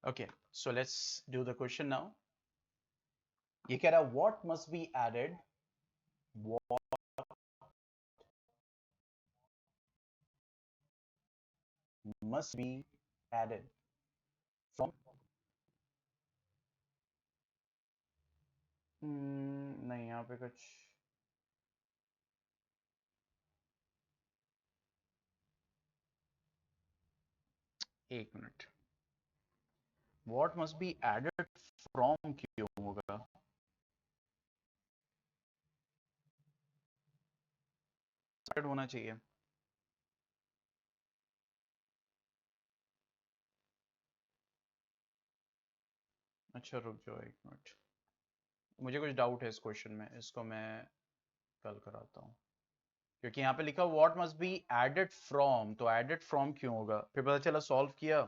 Okay, so let's do the question now. ये कह रहा है what must be added, what must be added from नहीं यहाँ पे कुछ एक minute what must be added from क्यों होगा started होना चाहिए अच्छा रुक जाओ एक मिनट मुझे कुछ डाउट है इस क्वेश्चन में इसको मैं कल कराता हूँ क्योंकि यहाँ पे लिखा what must be added from तो एडेड फ्रॉम क्यों होगा फिर पता चला सॉल्व किया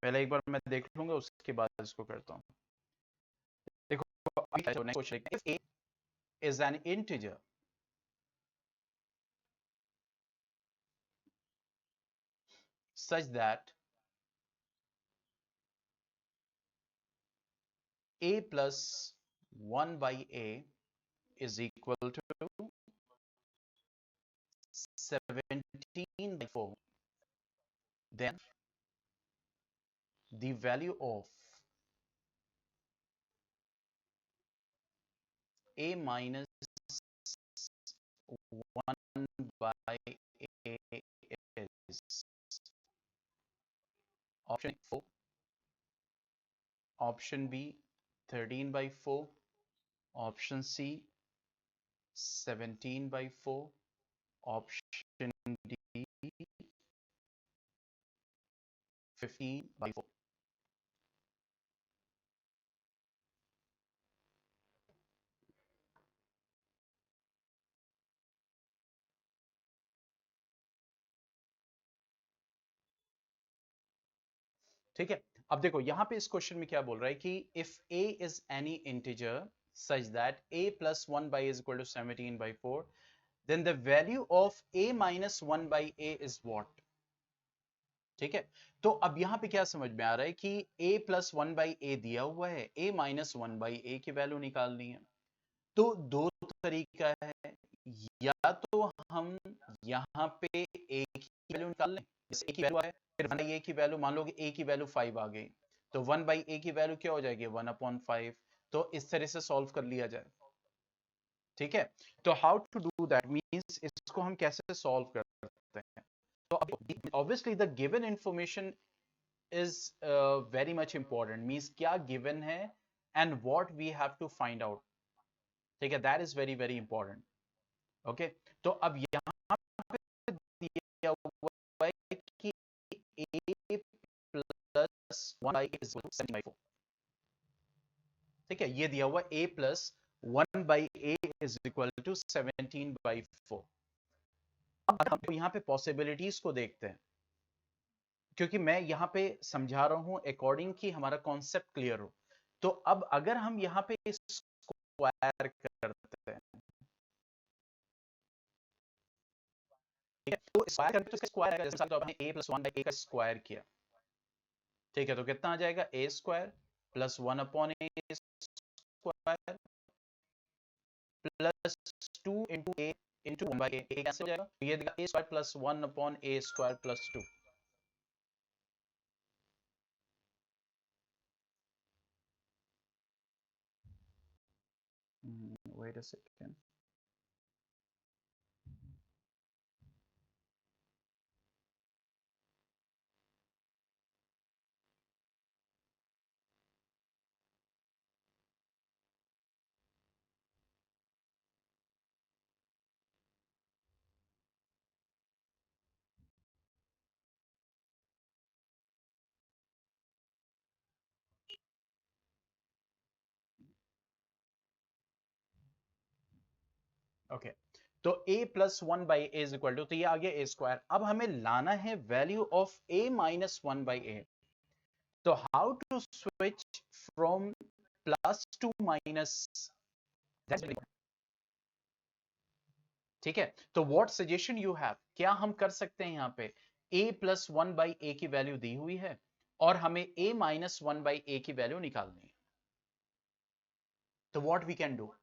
पहले एक बार मैं देख लूंगा उसके बाद इसको करता हूँ देखो next question if a is an integer such that a plus 1 by a is equal to 17 by 4 then the value of a minus 1 by a is option 4 option B 13 by 4 option C 17 by 4 option D 15 by 4 ठीक है अब देखो यहां पे इस question में क्या बोल रहा है कि if a is any integer such that a plus 1 by is equal to 17 by 4 then the value of a minus 1 by a is what ठीक है तो अब यहां पे क्या समझ में आ रहा है कि a plus 1 by a दिया हुआ है a minus 1 by a की वैल्यू निकालनी है तो दो तरीका है या तो हम यहाँ पे a की वैल्यू निकाल लें जैसे a की वैल्यू है फिर 1 by a की वैल्यू मान लो कि a की वैल्यू 5 आ गई तो 1 by a की वैल्यू क्या हो जाएगी 1/5 तो इस तरह से सॉल्व कर लिया जाए ठीक है तो how to do that means इसको हम कैसे सॉल्व करते हैं तो obviously the given information is very much important means क्या given है and what we have to find out ठीक है that is very very important okay तो अब यहाँ पे दिया हुआ है कि a plus 1 by a is equal to 7 by 4 ठीक है ये दिया हुआ a plus 1 by a is equal to 17 by 4 अब हम यहाँ पे पॉसिबिलिटीज को देखते हैं क्योंकि मैं यहाँ पे समझा रहा हूँ अकॉर्डिंग कि हमारा कॉन्सेप्ट क्लियर हो तो अब अगर हम यहाँ पे स्क्वायर करते हैं ठीक है तो स्क्वायर करते तो स्क्वायर आएगा जैसे तो हमने a plus 1 by a का स्क्वायर किया ठीक है तो कितना आ जाएगा a square plus 1 upon a square plus 2 into a into 1 by a कैसे हो जाएगा तो ये देगा a square plus 1 upon a square plus 2 wait a second okay तो a plus 1 by A is equal to तो ये आ गया a स्क्वायर अब हमें लाना है value of a minus 1 by A तो how to switch from plus to minus ठीक है तो व्हाट सजेशन यू हैव क्या हम कर सकते हैं यहाँ पे a प्लस 1 बाई ए की वैल्यू दी हुई है और हमें a माइनस 1/a की वैल्यू निकालनी है। तो what we can do,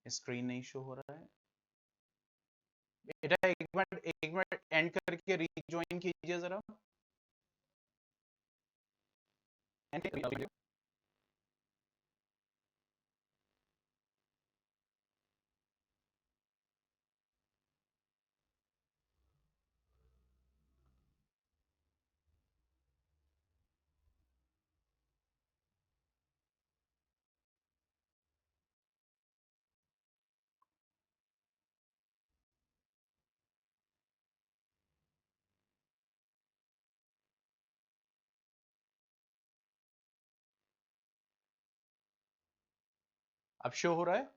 screen नहीं शो हो रहा है बेटा, एक मिनट एंड करके रीजॉइन कीजिए जरा। अब शो हो रहा है?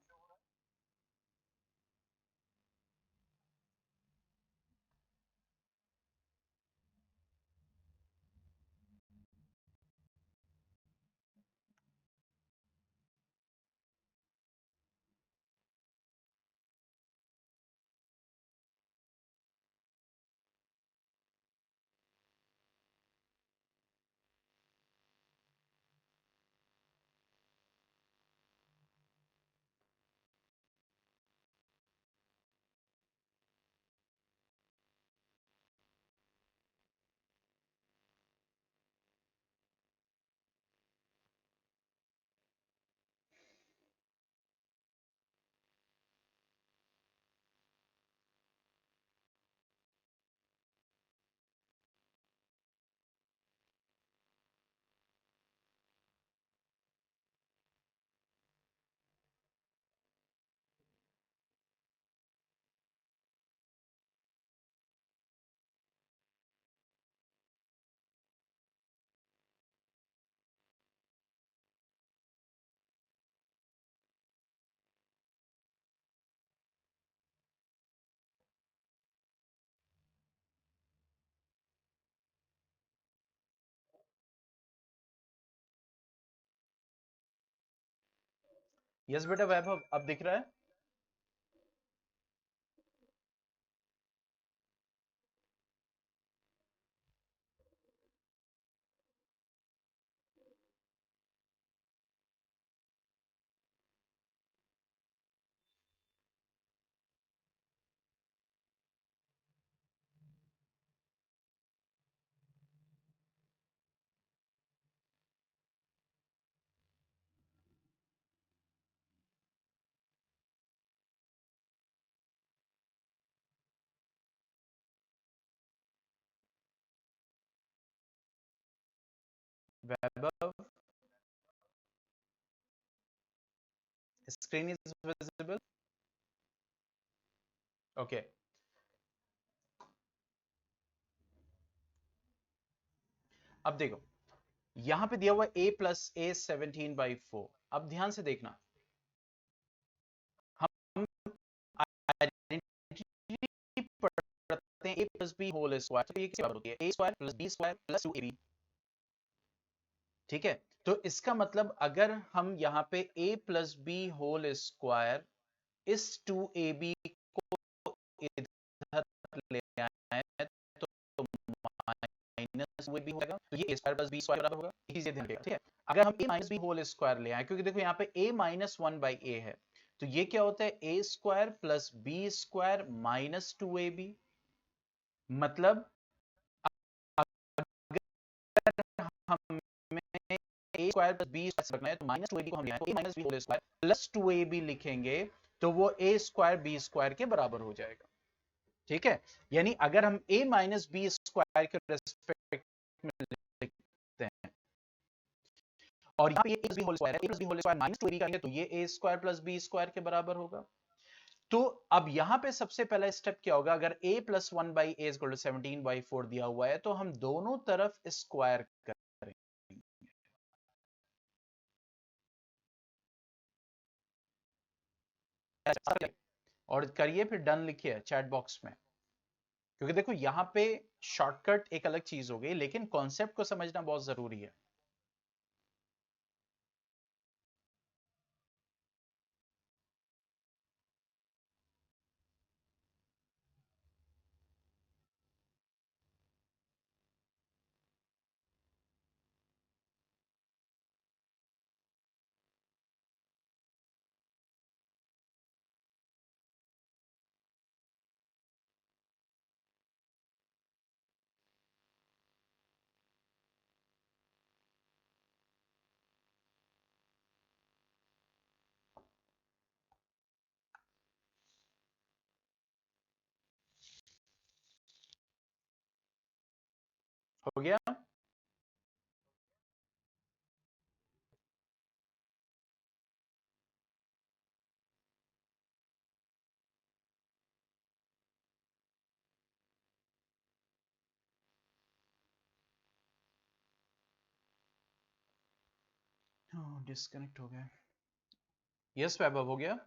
यस बेटा वैभव, अब दिख रहा है? वैभव, स्क्रीन इज विजिबल? ओके, अब देखो यहां पे दिया हुआ a प्लस a 17/4। अब ध्यान से देखना, हम आइडेंटिटी पढ़ते हैं a plus B whole square, तो ये किसके बराबर होती है? a square plus b square plus 2ab। ठीक है, तो इसका मतलब अगर हम यहाँ पे a plus B whole square इस 2ab को इधर ले आए तो माइनस भी होगा, तो ये a square plus B square बराबर होगा। ये चीजें ध्यान रखिएगा, ठीक है। अगर हम a minus B whole square ले आए, क्योंकि देखो यहाँ पे a माइनस 1/a है, तो ये क्या होता है? a square plus B square minus 2ab। मतलब अगर हमें a square plus B square रखना है तो माइनस 2ab को हम ले आए तो a minus B whole square plus 2ab लिखेंगे, तो वो a स्क्वायर बी स्क्वायर के बराबर हो जाएगा। ठीक है, यानी अगर हम a माइनस बी स्क्वायर के रेस्पेक्ट में लिखते हैं और यहाँ पे ये a plus B whole square है, a plus B whole square minus 2ab करेंगे तो ये a square plus B square के बराबर होगा। तो अब यहां पे सबसे पहला स्टेप क्या होगा? अगर a plus 1/a is equal to 17/4 दिया हुआ है तो हम दोनों तरफ स्क्वायर करेंगे। और करिए, फिर डन लिखिए चैट बॉक्स में, क्योंकि देखो यहां पे शॉर्टकट एक अलग चीज हो गई, लेकिन कॉन्सेप्ट को समझना बहुत जरूरी है। हो गया? डिस्कनेक्ट हो गया। यस वैभव, हो गया?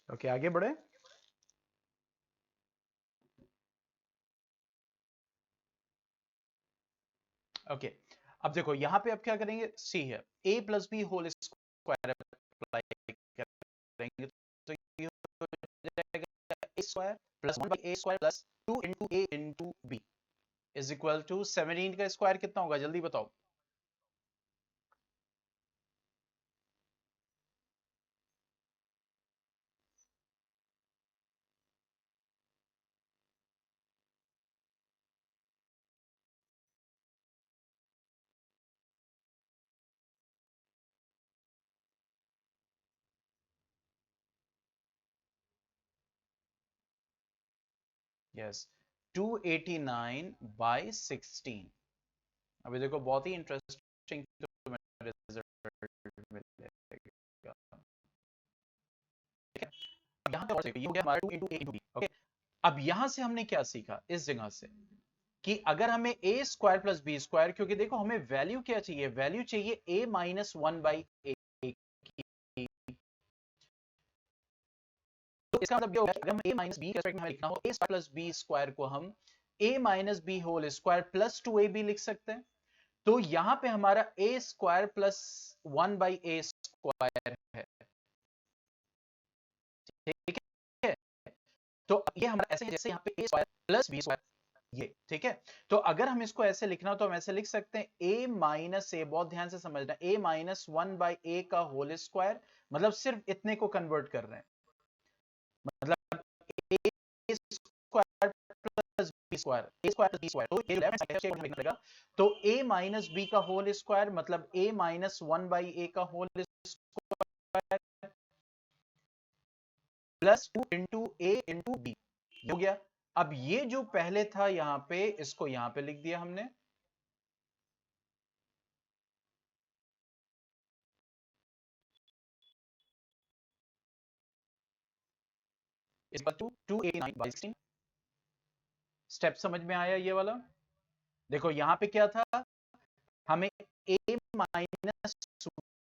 ओके, आगे बढ़े। ओके, अब देखो यहां पे अब क्या करेंगे, सी है a plus B whole square apply करेंगे, तो ये हो जाएगा a square plus 1 by a square plus 2 into a into B is equal to 17 का स्क्वायर कितना होगा, जल्दी बताओ। Yes, 289 by 16। अभी देखो बहुत ही इंटरेस्टिंग रिजल्ट मिलेगा। ठीक है, अब यहाँ पे और देखो, ये हो गया हमारा 2 into A into B. Okay, अब यहां से हमने क्या सीखा इस जगह से, कि अगर हमें A square plus B square, क्योंकि देखो हमें वैल्यू क्या चाहिए, वैल्यू चाहिए A minus one by A, तो इसका मतलब ये होगा कि अगर हम ए माइनस बी के रेस्पेक्ट में हमें लिखना हो, A square plus B square को हम A minus B whole square plus two A B लिख सकते हैं। तो यहां पे हमारा A square plus one by A square है। ठीक है, तो ये हमारा ऐसे है जैसे यहाँ पे ए स्क्वायर प्लस बी स्क्वायर, ये ठीक है। तो अगर हम इसको ऐसे लिखना हो तो हम ऐसे लिख सकते हैं ए माइनस ए, बहुत ध्यान से समझना, ए माइनस वन बाई ए का होल स्क्वायर, मतलब सिर्फ इतने को कन्वर्ट कर रहे हैं, मतलब A square plus B square, A square plus B square, तो ये लेफ्ट साइड से लिखना पड़ेगा। तो ए माइनस बी का होल स्क्वायर मतलब A minus one by A का whole square plus two into A into B, हो गया। अब ये जो पहले था यहां पे, इसको यहां पे लिख दिया हमने, इस पर 289/16। स्टेप समझ में आया ये वाला? देखो यहां पे क्या था, हमें a minus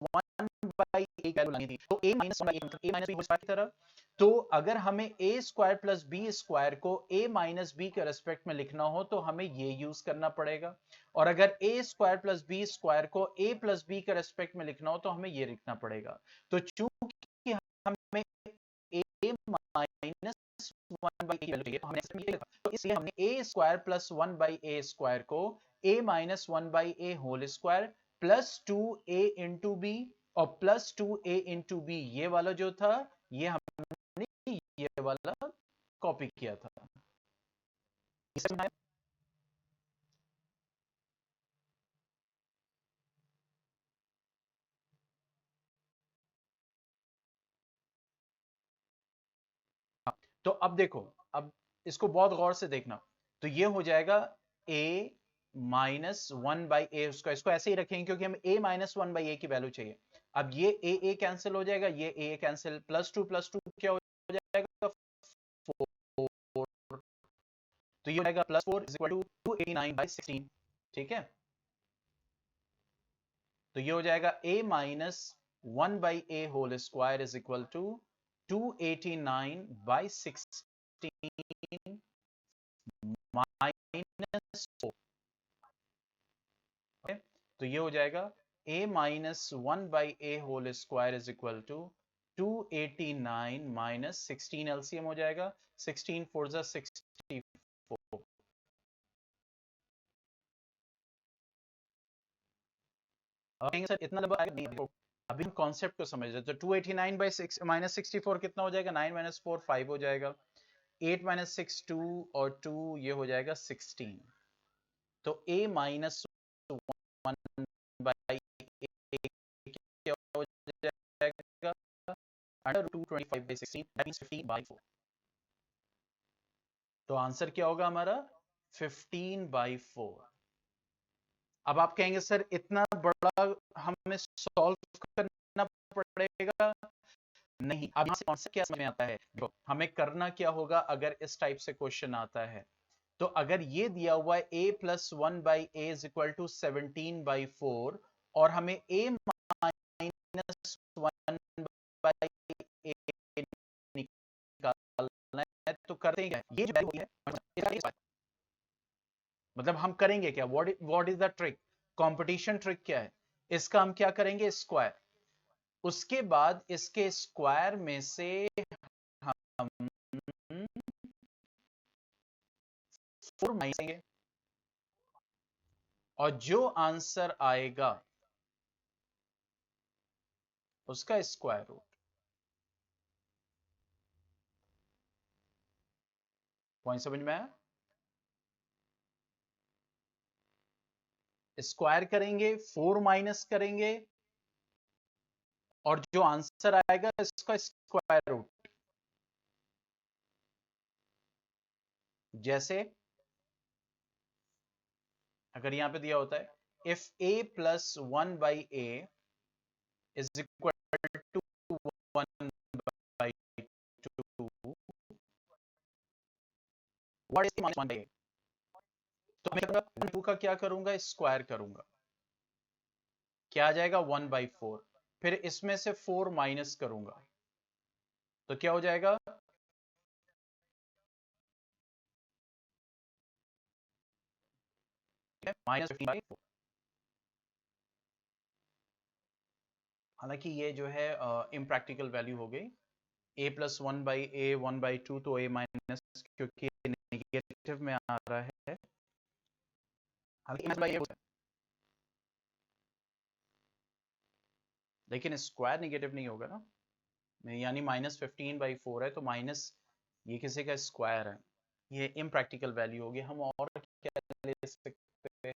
one by A value लानी थी, तो a माइनस वन बाई मतलब a माइनस बी की तरह। तो अगर हमें a square plus B square को a माइनस बी के रेस्पेक्ट में लिखना हो तो हमें ये यूज करना पड़ेगा, और अगर a square plus B square को a प्लस बी के रेस्पेक्ट में लिखना हो तो हमें ये लिखना पड़ेगा। तो चूंकि हमें a माइनस वन बाई ए की वैल्यू चाहिए, तो हमने ऐसे लिखा, तो इसलिए हमने a square plus one by A square को a minus one by A whole square plus two A into B और plus two A into B, ये वाला जो था ये हमने ये वाला कॉपी किया था। तो अब देखो, अब इसको बहुत गौर से देखना। तो ये हो जाएगा a माइनस वन बाई ए, उसका इसको ऐसे ही रखेंगे क्योंकि हमें a माइनस वन बाई ए की वैल्यू चाहिए। अब ये a कैंसिल हो जाएगा, ये a कैंसिल, प्लस टू क्या हो जाएगा 4, तो ये हो जाएगा प्लस 4 इज इक्वल टू 289/16। ठीक है, तो ये हो जाएगा a minus one by A whole square is equal to 289/16 minus 4। तो ये हो जाएगा a minus one by A whole square is equal to 289 minus 16, LCM हो जाएगा 16 4 जा 64। सर इतना लंबा आएगा नहीं, देखो अभी हम कॉन्सेप्ट को समझ रहे। तो 289 बाई माइनस 64 कितना हो जाएगा, 9 माइनस 4 5 हो जाएगा, 8 माइनस 6 2 और 2 ये हो जाएगा 16। तो a माइनस वन बाई क्या हो जाएगा, अंडर 225/16 दैट मींस 15/4। तो आंसर क्या होगा हमारा 15/4। अब आप कहेंगे सर इतना बड़ा हमें सॉल्व करना पड़ेगा, नहीं। अब यहाँ से कॉन्सेप्ट क्या समझ में आता है, देखो हमें करना क्या होगा अगर इस टाइप से क्वेश्चन आता है। तो अगर ये दिया हुआ है a plus one by A is equal to 17/4 और हमें a minus one by A निकालना है, तो करते हैं क्या, ये जो वैल्यू है मतलब हम करेंगे क्या, what is the trick, competition trick क्या है, इसका हम क्या करेंगे स्क्वायर, उसके बाद इसके स्क्वायर में से हम 4 माइनस करेंगे और जो आंसर आएगा उसका स्क्वायर रूट। पॉइंट समझ में आया, स्क्वायर करेंगे 4 माइनस करेंगे और जो आंसर आएगा इसका स्क्वायर रूट। जैसे अगर यहां पे दिया होता है if a plus one by A is equal to one by two, what is minus one by A, तो मैं 2 का क्या करूंगा स्क्वायर करूंगा, क्या आ जाएगा 1/4, फिर इसमें से 4 माइनस करूंगा तो क्या हो जाएगा -15/4। हालांकि ये जो है इम्प्रैक्टिकल वैल्यू हो गई, a प्लस वन बाई ए 1/2 तो a माइनस क्योंकि नेगेटिव में आ रहा है, हालांकि लेकिन स्क्वायर नेगेटिव नहीं होगा ना, यानी -15/4 है तो माइनस ये किसी का स्क्वायर है, ये इम्प्रैक्टिकल वैल्यू होगी। हम और क्या ले सकते हैं,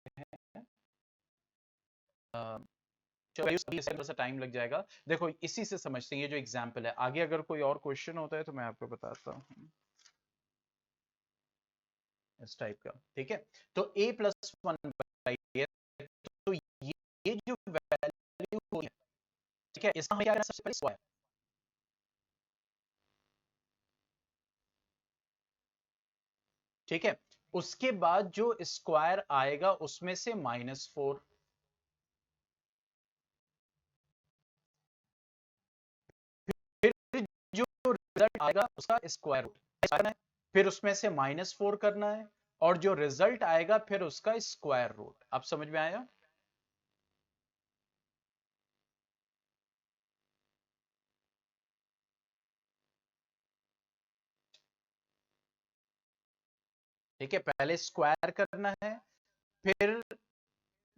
थोड़ा सा टाइम लग जाएगा, देखो इसी से समझते हैं, ये जो एग्जाम्पल है, आगे अगर कोई और क्वेश्चन होता है तो मैं आपको बताता हूँ इस टाइप का। ठीक है, तो a plus one by A, तो ये जो वैल्यू होगी, ठीक है, इसका हमें क्या करना है सबसे पहले स्क्वायर, ठीक है, उसके बाद जो स्क्वायर आएगा उसमें से -4, फिर जो रिजल्ट आएगा उसका स्क्वायर रूट, फिर उसमें से -4 करना है और जो रिजल्ट आएगा फिर उसका स्क्वायर रूट। आप समझ में आया, ठीक है, पहले स्क्वायर करना है फिर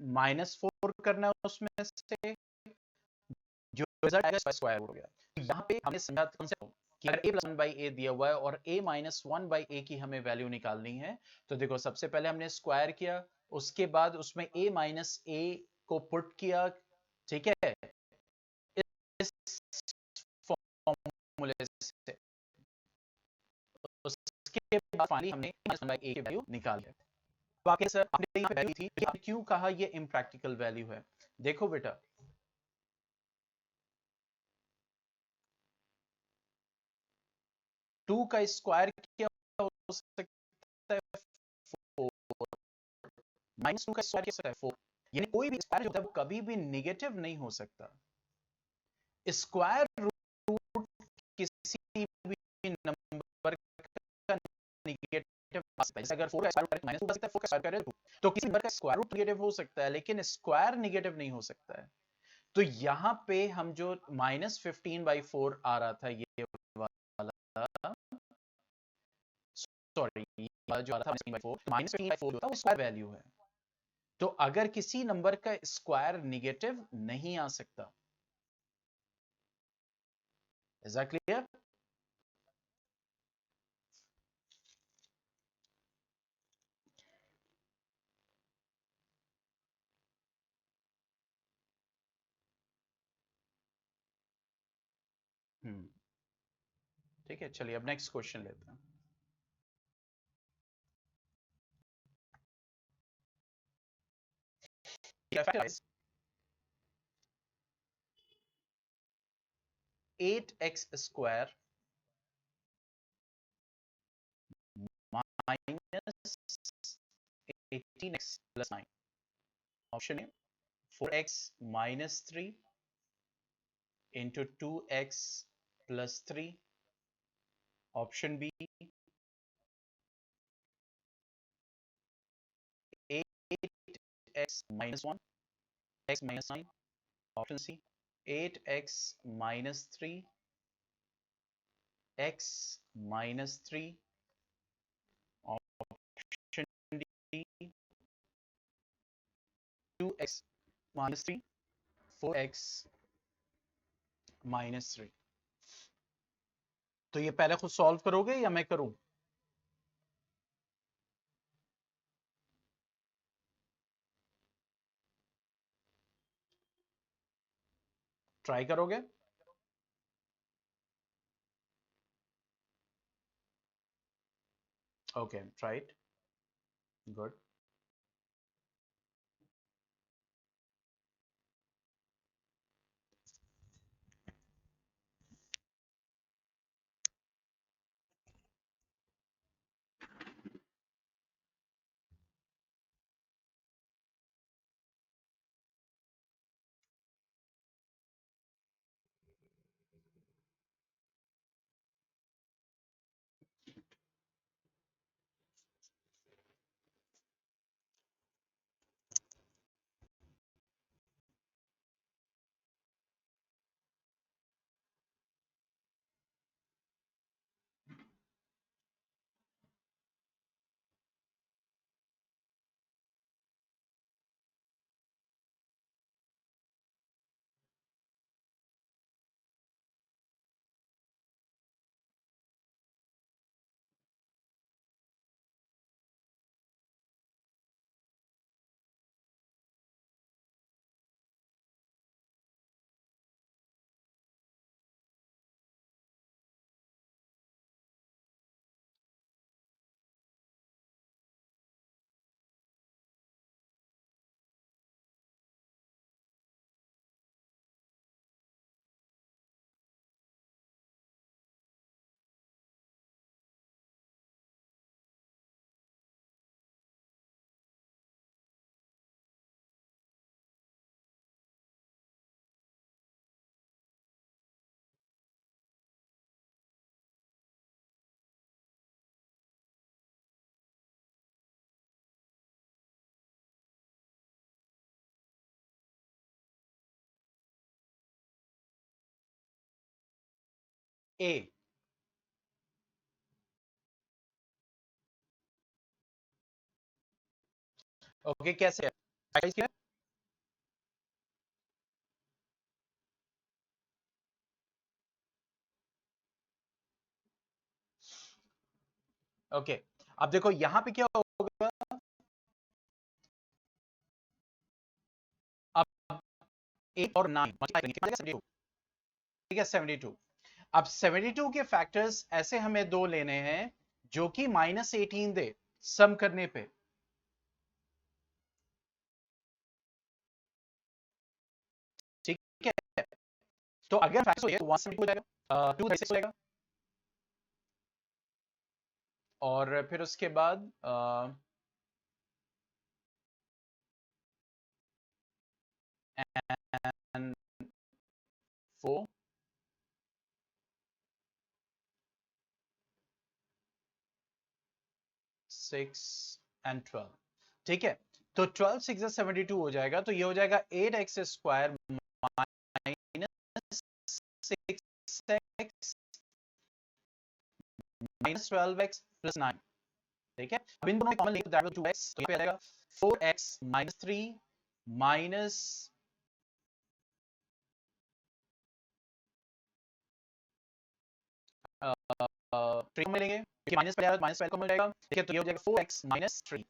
-4 करना है उसमें से, जो रिजल्ट आएगा उसका स्क्वायर रूट हो गया। तो यहाँ पे हमने समझा कॉन्सेप्ट कि अगर a प्लस वन बाई ए दिया हुआ है और a माइनस वन बाई ए की हमें वैल्यू निकालनी है, तो देखो सबसे पहले हमने स्क्वायर किया, उसके बाद उसमें a माइनस ए को पुट किया, ठीक है, इस फॉर्मूले से, बाद फाइनली हमने -1/a की वैल्यू निकाल है। तो आपके सर आपने यहाँ पे वैल्यू थी, आपने क्यों कहा ये इम्प्रैक्टिकल वैल्यू है? देखो बेटा, 2 का स्क्वायर क्या हो सकता है? 4। -2 का स्क्वायर क्या हो सकता है? 4। यानी कोई भी स्क्वायर जो होता है वो कभी भी नेगेटिव नहीं हो सकता। स्क्वायर रूट किसी भी नंबर का नेगेटिव आ सकता है। जैसे अगर 4 का स्क्वायर रूट -2 आ सकता है, 4 का स्क्वायर रूट, तो किसी नंबर का स्क्वायर रूट नेगेटिव हो सकता है, लेकिन स्क्वायर नेगेटिव नहीं हो सकता है। तो यहां पे हम जो -15/4 आ रहा था, ये वाला, सॉरी, जो आ रहा था -15/4 जो था वो स्क्वायर वैल्यू है। तो अगर किसी नंबर का स्क्वायर नेगेटिव नहीं आ सकता, इज दैट क्लियर? ठीक है, चलिए अब नेक्स्ट क्वेश्चन लेते हैं। Factorize 8x square minus 18x plus 9. Option A, 4x minus 3 into 2x plus 3. Option B, 8x minus 1, x minus 9. Option C, 8x minus 3, x minus 3. Option D, 2x minus 3, 4x minus 3. तो ये पहले खुद solve करोगे या मैं करूं? Try करोगे? Okay, try it. Good. A. Okay, कैसे है? क्या? ओके, अब देखो यहां पे क्या होगा। अब 8 और 9 ठीक है, 72। अब 72 के फैक्टर्स ऐसे हमें दो लेने हैं जो कि -18 दे सम करने पे। ठीक है, तो अगर फैक्टर हो 172 हो जाएगा, 236 हो जाएगा, और फिर उसके बाद एंड 4 6 एंड 12। ठीक है, तो 12 6 72 हो जाएगा, तो ये हो जाएगा 8x square minus 6x minus 12x plus 9। ठीक है, अब इन दोनों कॉमन लेंगे तो दैट विल 2x, तो ये पे आ जाएगा 4x माइनस 3 माइनस 3 में लेंगे, माइनस पे जाएगा, माइनस कॉमन जाएगा। ठीक है, तो ये हो जाएगा 4x माइनस 3,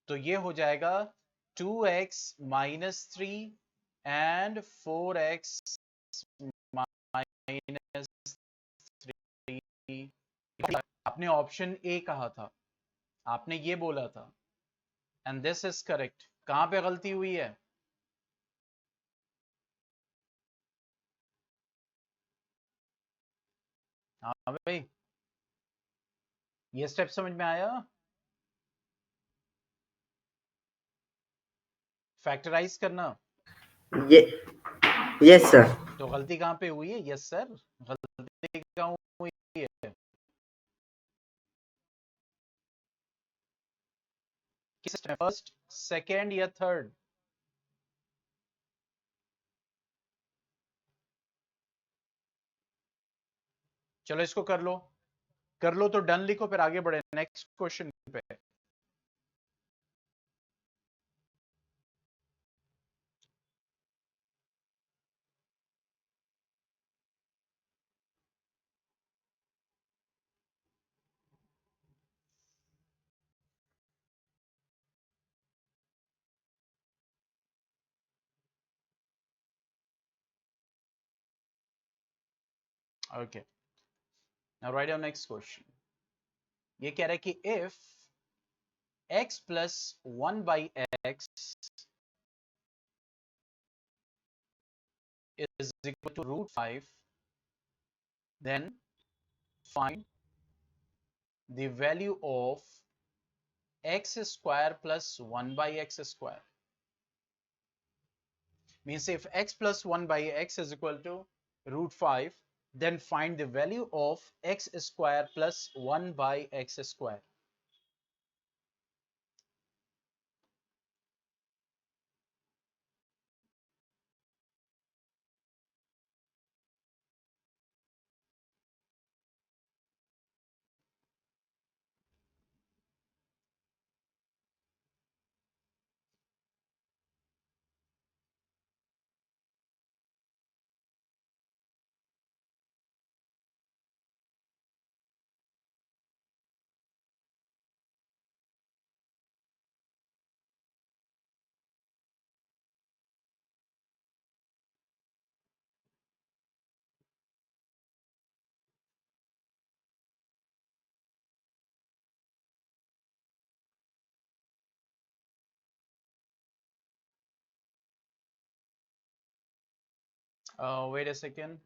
तो ये हो जाएगा 2x minus 3 and 4x minus 3। आपने ऑप्शन ए कहा था, आपने ये बोला था, एंड दिस इज करेक्ट। कहां पे गलती हुई है? हाँ भाई, ये स्टेप समझ में आया? फैक्टराइज करना, ये यस सर। तो गलती कहां पे हुई है? यस सर, गलती कहां हुई है? किस स्टेप, फर्स्ट, सेकंड या थर्ड? चलो इसको कर लो तो डन लिखो, फिर आगे बढ़े नेक्स्ट क्वेश्चन पे। Okay, now write down next question. ये कह रहा है कि if x plus 1 by x is equal to root 5, then find the value of x square plus 1 by x square. Means if x plus 1 by x is equal to root 5, then find the value of x square plus 1 by x square. Wait a second.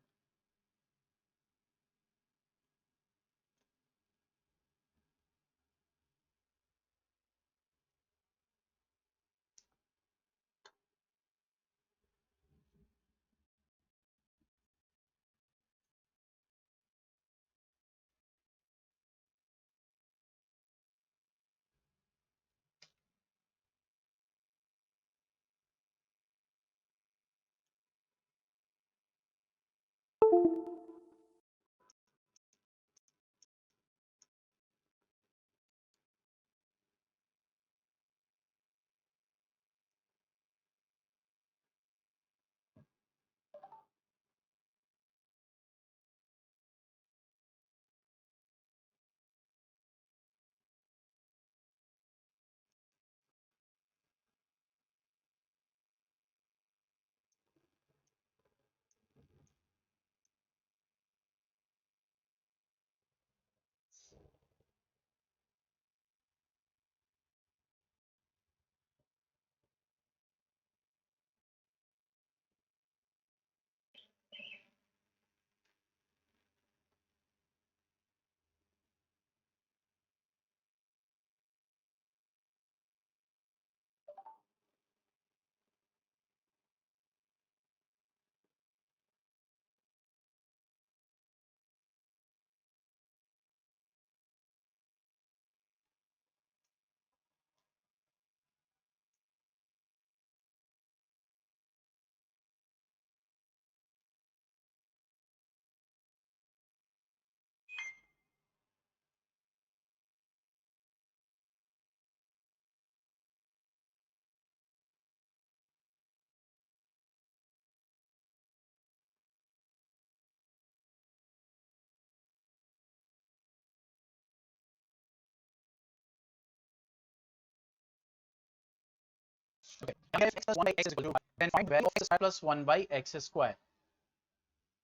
Okay. If x plus 1 by x is equal to 5, then find value of x square plus 1 by x square.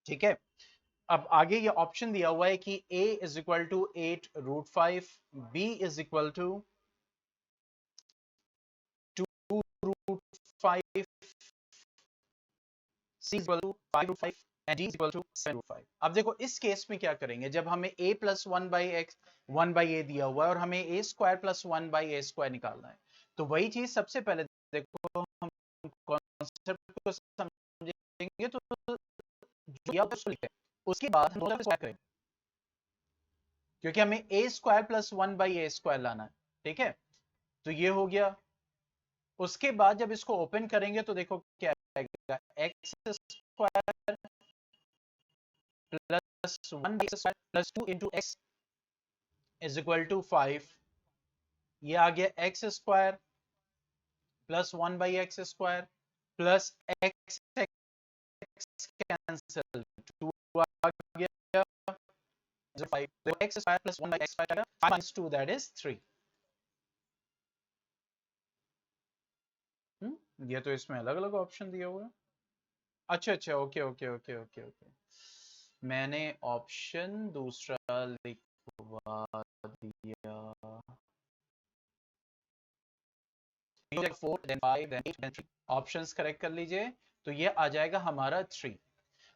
ठीक है, अब आगे ये option दिया हुआ है कि a is equal to 8 root 5, b is equal to 2 root 5, c is equal to 5 root 5 and d is equal to 7 root 5. अब देखो इस केस में क्या करेंगे, जब हमें a plus 1 by x 1 by a दिया हुआ है और हमें a square plus 1 by a square निकालना है, तो वही चीज सबसे पहले देखो हम कॉन्सेप्ट को समझेंगे, तो दिया हुआ है उसके बाद हम दोनों स्क्वायर करेंगे, क्योंकि हमें a square plus 1 by a square लाना है, ठीक है, तो ये हो गया। उसके बाद जब इसको ओपन करेंगे तो देखो क्या आएगा, x square plus 1 by x square plus 2 into x is equal to 5, ये आ गया x square plus 1 by x square plus x cancel 2 आ गया 5, तो x square plus 1 by x square 5 minus 2 that is 3। ये तो इसमें अलग अलग ऑप्शन दिया हुआ है। अच्छा अच्छा, okay okay okay okay okay, मैंने ऑप्शन दूसरा लिखवा दिया, 4 then 5 then 8 then 3, options correct कर लीजिए, तो ये आ जाएगा हमारा 3।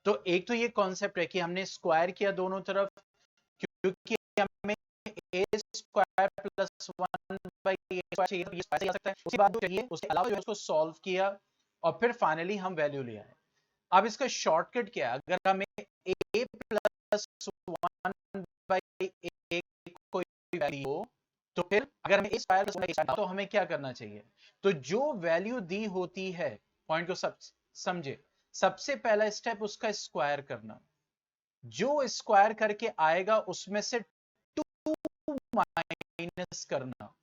तो एक तो ये कॉन्सेप्ट है कि हमने स्क्वायर किया दोनों तरफ, क्योंकि हमें a square plus 1 by a square चाहिए, तो ये स्क्वायर से आ सकता है, उसके बाद जो चाहिए उसके अलावा जो उसको सॉल्व किया और फिर फाइनली हम वैल्यू ले आए। अब इसका शॉर्टकट क्या है, अगर हमें a प्लस 1 बाई a कोई वैल्यू हो, तो फिर अगर हमें a square plus 1 by a square, तो हमें क्या करना चाहिए, तो जो वैल्यू दी होती है, पॉइंट को सब समझे, सबसे पहला स्टेप उसका स्क्वायर करना, जो स्क्वायर करके आएगा उसमें से 2 माइनस करना,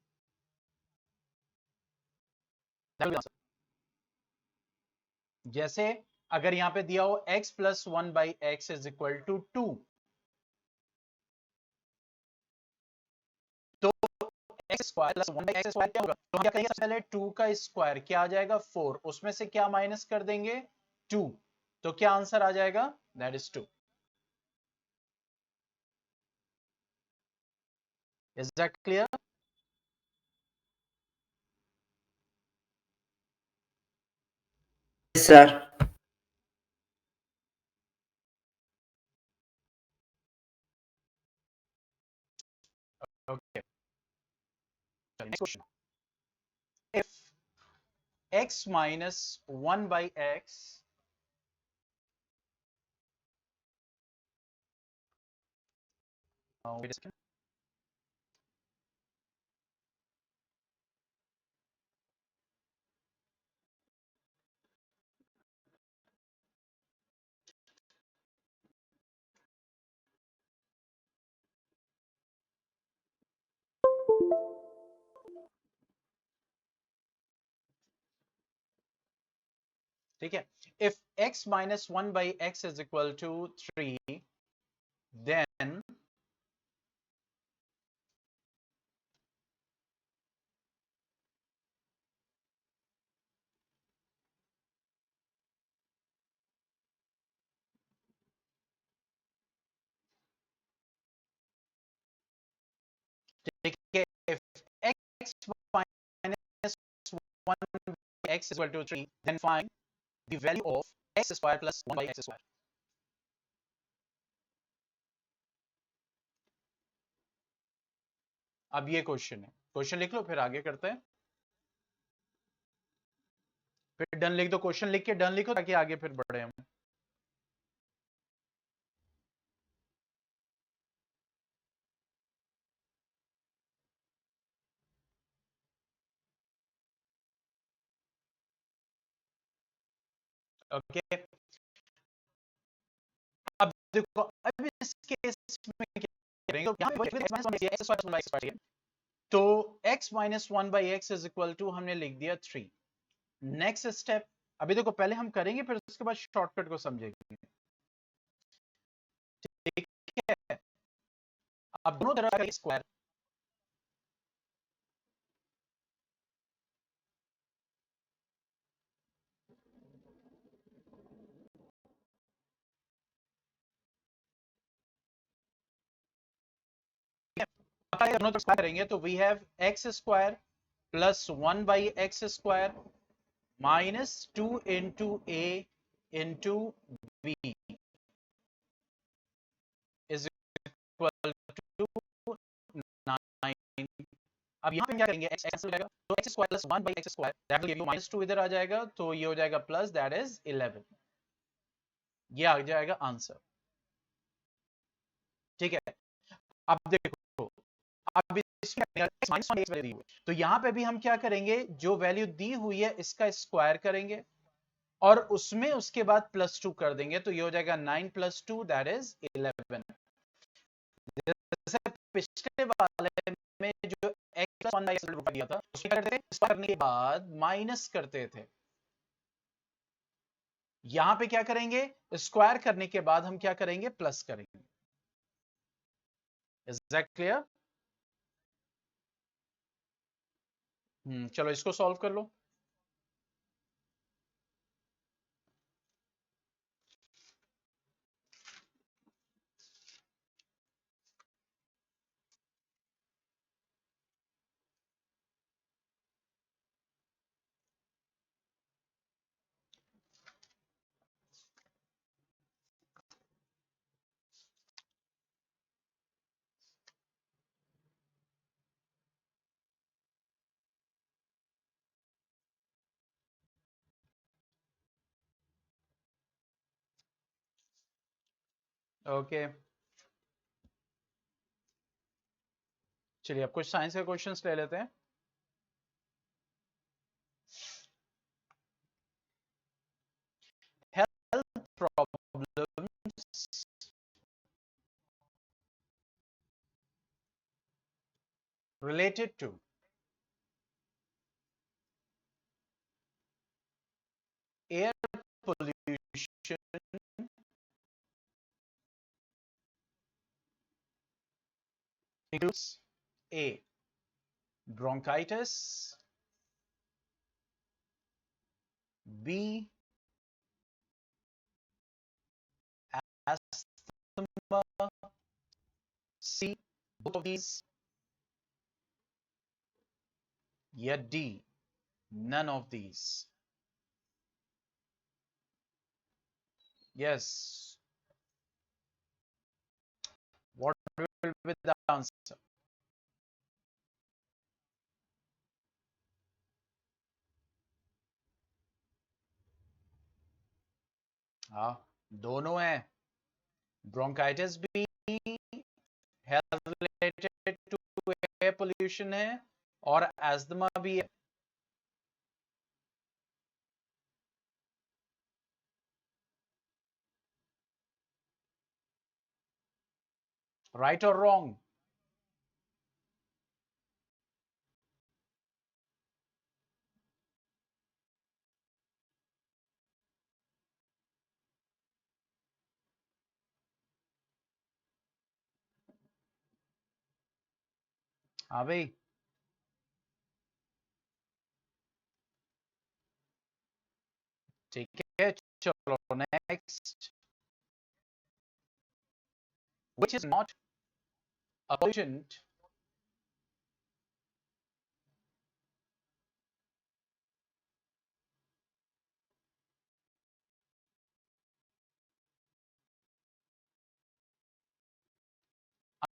जैसे अगर यहां पे दिया हो x plus 1 by X is equal to 2, तो x square plus 1 by X square क्या होगा, तो हम क्या करेंगे, सबसे पहले 2 का स्क्वायर क्या आ जाएगा 4, उसमें से क्या माइनस कर देंगे 2, तो क्या आंसर आ जाएगा, that is 2। Is that clear? Yes, sir. Okay, next question. If x minus 1 by x, wait a second, ठीक है, if x minus 1 by x is equal to 3, then if x minus 1 by x is equal to 3, then find the value of x square plus 1 by x square। अब ये question है, question लिख लो फिर आगे करते हैं, फिर डन लिख दो, क्वेश्चन लिख के डन लिखो ताकि आगे फिर बढ़े हम। ओके, अब देखो अब इस केस में क्या करेंगे, तो यहां पे x minus 1 by x square plus 1 by x square, तो x minus 1 by x is equal to हमने लिख दिया 3। नेक्स्ट स्टेप, अभी देखो पहले हम करेंगे फिर उसके बाद शॉर्टकट को समझेंगे, ठीक है, अब दोनों तरफ का स्क्वायर, दोनों तरफ स्क्वायर करेंगे तो we have X square plus 1 by X square minus 2 into A into B is equal to 9। अब यहाँ पे क्या करेंगे x कैंसिल हो जाएगा तो x square plus 1 by X square that will give you -2 इधर आ जाएगा तो ये हो जाएगा प्लस दैट इज 11। ये आ जाएगा आंसर। ठीक है, अब देखो अब तो यहां पे भी हम क्या करेंगे जो वैल्यू दी हुई है इसका स्क्वायर करेंगे और उसमें उसके बाद +2 कर देंगे तो ये हो जाएगा 9 + 2 दैट इज 11। जैसे पिछले वाले में जो x + 1 बाई x दिया था उसमें क्या करते थे स्क्वायर करने के बाद माइनस करते थे। यहां पे क्या करेंगे स्क्वायर करने के बाद हम क्या करेंगे प्लस करेंगे। Is that clear? चलो इसको सॉल्व कर लो। ओके चलिए अब कुछ साइंस के क्वेश्चंस ले लेते हैं। Health problems related to air pollution includes A. Bronchitis, B. Asthma, C. Both of these, या D. None of these. Yes. What will be the answer? हाँ दोनों है। ब्रोंकाइटिस भी health related to air pollution है और asthma भी है। Right और रॉन्ग? हाँ भाई ठीक है चलो next. Which is not a pollutant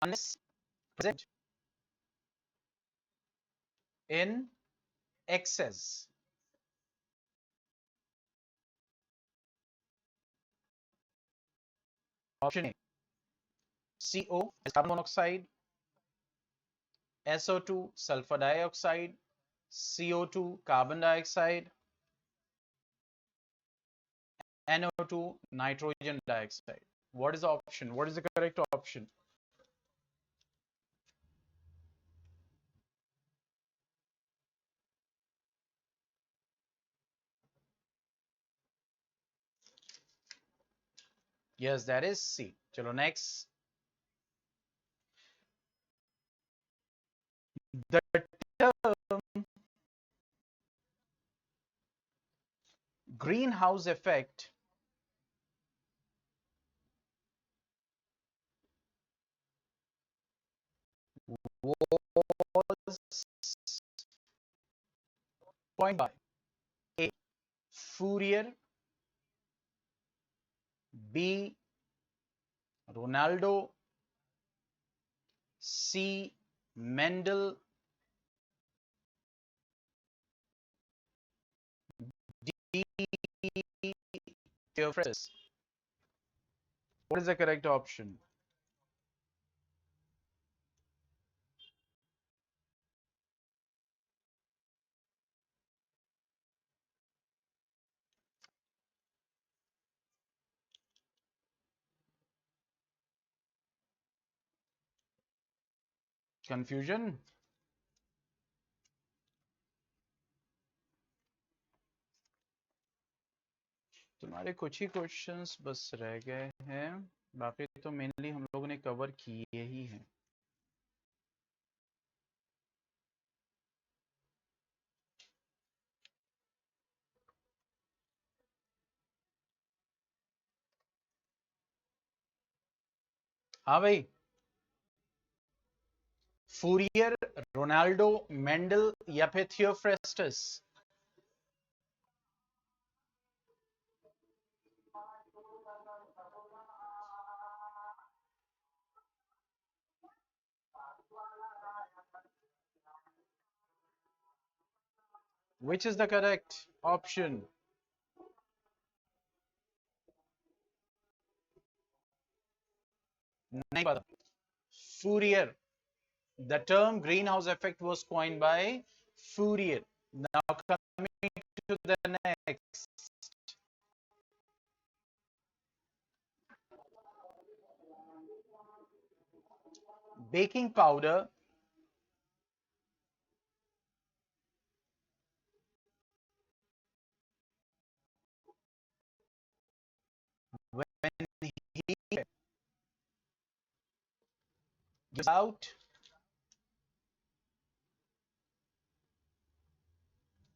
unless present in excess? Option A, CO is carbon monoxide, SO2 sulfur dioxide, CO2 carbon dioxide, NO2 nitrogen dioxide. What is the option? What is the correct option? Yes, that is C. Chalo next. The term greenhouse effect was coined by A. Fourier, B. Ronaldo, C. Mendel, D. Theophrastus. What is the correct option? Confusion? तुम्हारे कुछ ही questions बस रह गए हैं, बाकी तो mainly हम लोगों ने कवर किए ही हैं। हाँ भाई, फूरियर, रोनाल्डो, मेंडल या फिर Theophrastus? Which is the correct option? नहीं पता। Fourier. The term greenhouse effect was coined by Fourier. Now coming to the next. Baking powder when heated gives out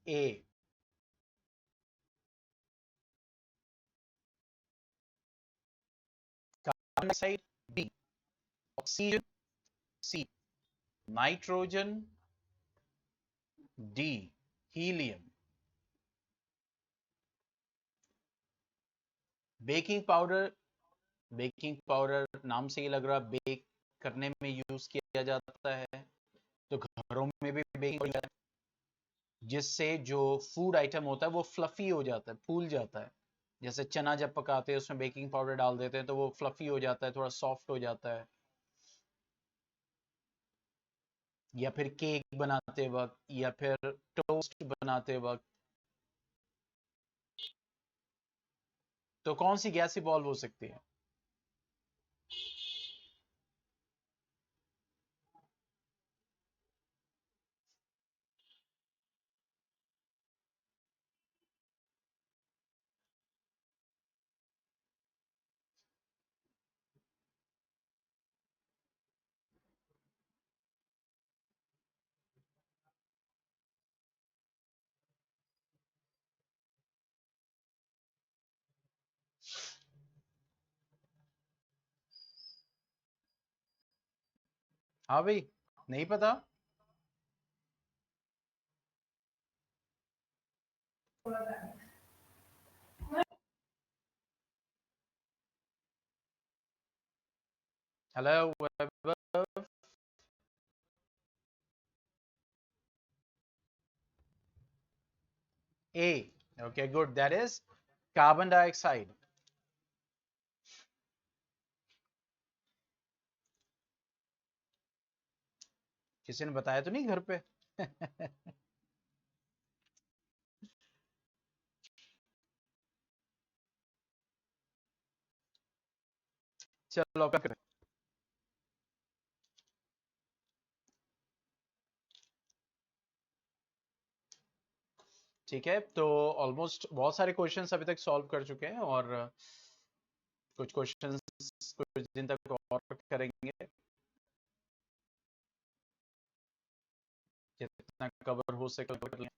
A. Carbon dioxide, B. Oxygen, C. Nitrogen, D. Helium. Baking powder नाम से ही लग रहा, bake करने में use किया जाता है, तो घरों में भी बेकिंग, जिससे जो फूड आइटम होता है वो फ्लफी हो जाता है, फूल जाता है। जैसे चना जब पकाते हैं उसमें बेकिंग पाउडर डाल देते हैं तो वो फ्लफी हो जाता है, थोड़ा सॉफ्ट हो जाता है। या फिर केक बनाते वक्त या फिर टोस्ट बनाते वक्त। तो कौन सी गैस इवॉल्व हो सकती है? हाँ भाई, नहीं पता? Hello Vaibhav? A. Okay, good. That is carbon dioxide. किसी ने बताया तो नहीं घर पे? चलो अब करें। ठीक है, तो ऑलमोस्ट बहुत सारे क्वेश्चंस अभी तक सॉल्व कर चुके हैं और कुछ क्वेश्चंस कुछ दिन तक और करेंगे, जितना कवर हो सके कर लें।